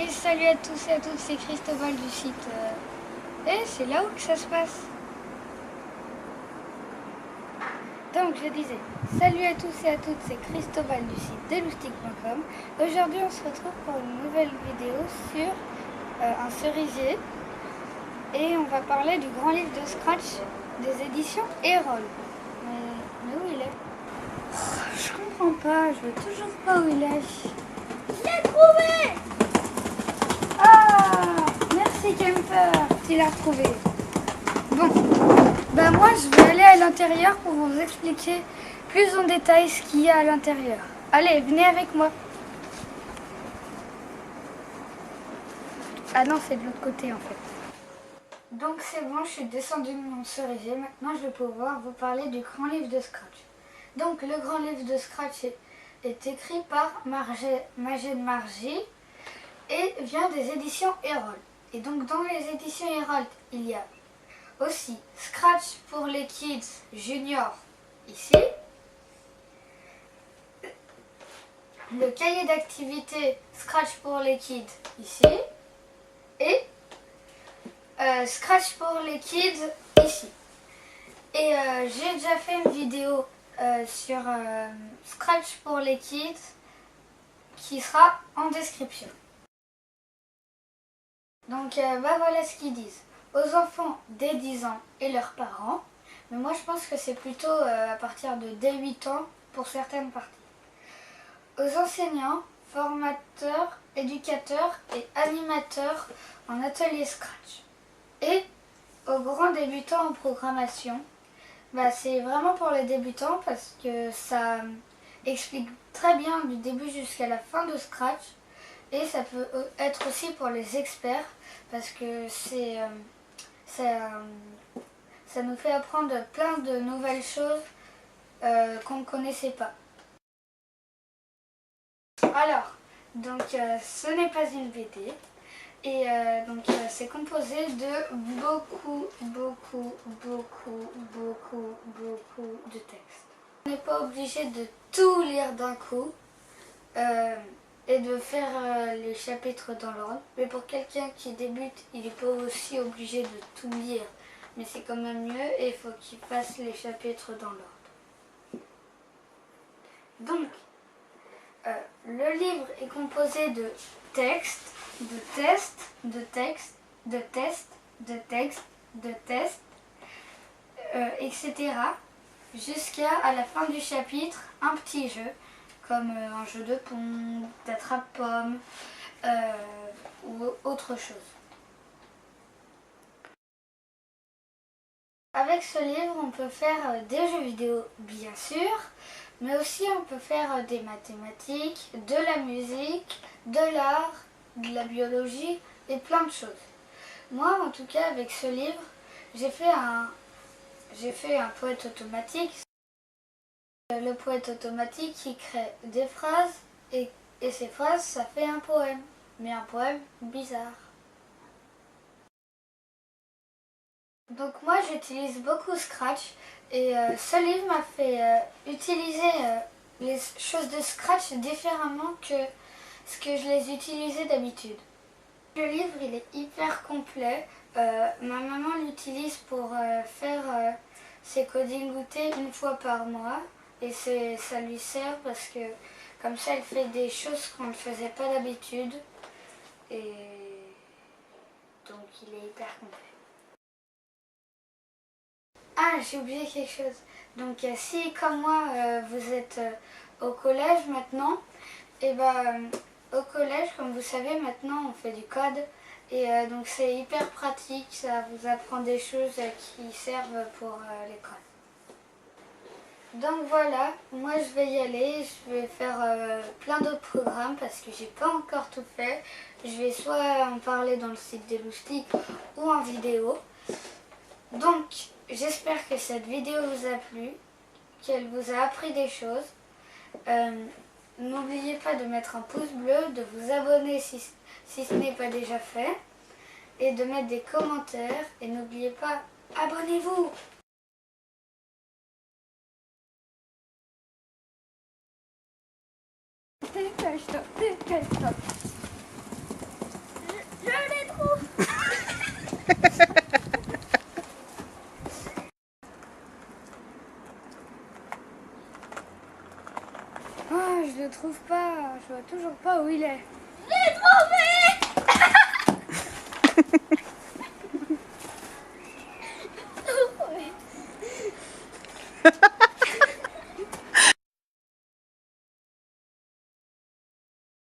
Et salut à tous et à toutes, c'est Christobal du site. C'est là où que ça se passe. Donc je disais, salut à tous et à toutes, c'est Christobal du site deloustic.com. Aujourd'hui on se retrouve pour une nouvelle vidéo sur un cerisier. Et on va parler du grand livre de Scratch des éditions Erol. Mais où il est? Je comprends pas, je vois toujours pas où il est. Je l'ai trouvé! Ah! Merci Kemper, tu l'as retrouvé. Bon, ben moi je vais aller à l'intérieur pour vous expliquer plus en détail ce qu'il y a à l'intérieur. Allez, venez avec moi. Ah non, c'est de l'autre côté en fait. Donc c'est bon, je suis descendue de mon cerisier. Maintenant je vais pouvoir vous parler du grand livre de Scratch. Donc le grand livre de Scratch est écrit par Majed Marji et vient des éditions Erol. Et donc dans les éditions Erol, il y a aussi Scratch pour les kids juniors ici, le cahier d'activité Scratch pour les kids ici et Scratch pour les kids ici. Et j'ai déjà fait une vidéo sur Scratch pour les kids qui sera en description. Donc voilà ce qu'ils disent. Aux enfants dès 10 ans et leurs parents, mais moi je pense que c'est plutôt à partir de dès 8 ans pour certaines parties. Aux enseignants, formateurs, éducateurs et animateurs en atelier Scratch. Et aux grands débutants en programmation, c'est vraiment pour les débutants parce que ça explique très bien du début jusqu'à la fin de Scratch. Et ça peut être aussi pour les experts parce que ça nous fait apprendre plein de nouvelles choses qu'on ne connaissait pas. Alors, donc ce n'est pas une BD et c'est composé de beaucoup de textes. On n'est pas obligé de tout lire d'un coup. Et de faire les chapitres dans l'ordre. Mais pour quelqu'un qui débute, il n'est pas aussi obligé de tout lire. Mais c'est quand même mieux et il faut qu'il fasse les chapitres dans l'ordre. Donc, le livre est composé de textes, de tests, de textes, de tests, de textes, de tests, etc. Jusqu'à la fin du chapitre, un petit jeu. Comme un jeu de pont, d'attrape-pomme ou autre chose. Avec ce livre, on peut faire des jeux vidéo, bien sûr, mais aussi on peut faire des mathématiques, de la musique, de l'art, de la biologie et plein de choses. Moi, en tout cas, avec ce livre, j'ai fait un poète automatique. Le poète automatique qui crée des phrases et ces phrases, ça fait un poème, mais un poème bizarre. Donc moi j'utilise beaucoup Scratch et ce livre m'a fait utiliser les choses de Scratch différemment que ce que je les utilisais d'habitude. Le livre il est hyper complet. Ma maman l'utilise pour faire ses coding goûter une fois par mois. Et ça lui sert parce que comme ça elle fait des choses qu'on ne faisait pas d'habitude. Et donc il est hyper complet. Ah, j'ai oublié quelque chose. Donc si comme moi vous êtes au collège maintenant, et au collège comme vous savez maintenant on fait du code. Et donc c'est hyper pratique, ça vous apprend des choses qui servent pour l'école. Donc voilà, moi je vais y aller, je vais faire plein d'autres programmes parce que j'ai pas encore tout fait. Je vais soit en parler dans le site des Loustiques ou en vidéo. Donc j'espère que cette vidéo vous a plu, qu'elle vous a appris des choses. N'oubliez pas de mettre un pouce bleu, de vous abonner si ce n'est pas déjà fait et de mettre des commentaires et n'oubliez pas, abonnez-vous! Dépêche-toi, dépêche-toi. Je les trouve. Ah, je le trouve pas. Je vois toujours pas où il est. Je l'ai trouvé.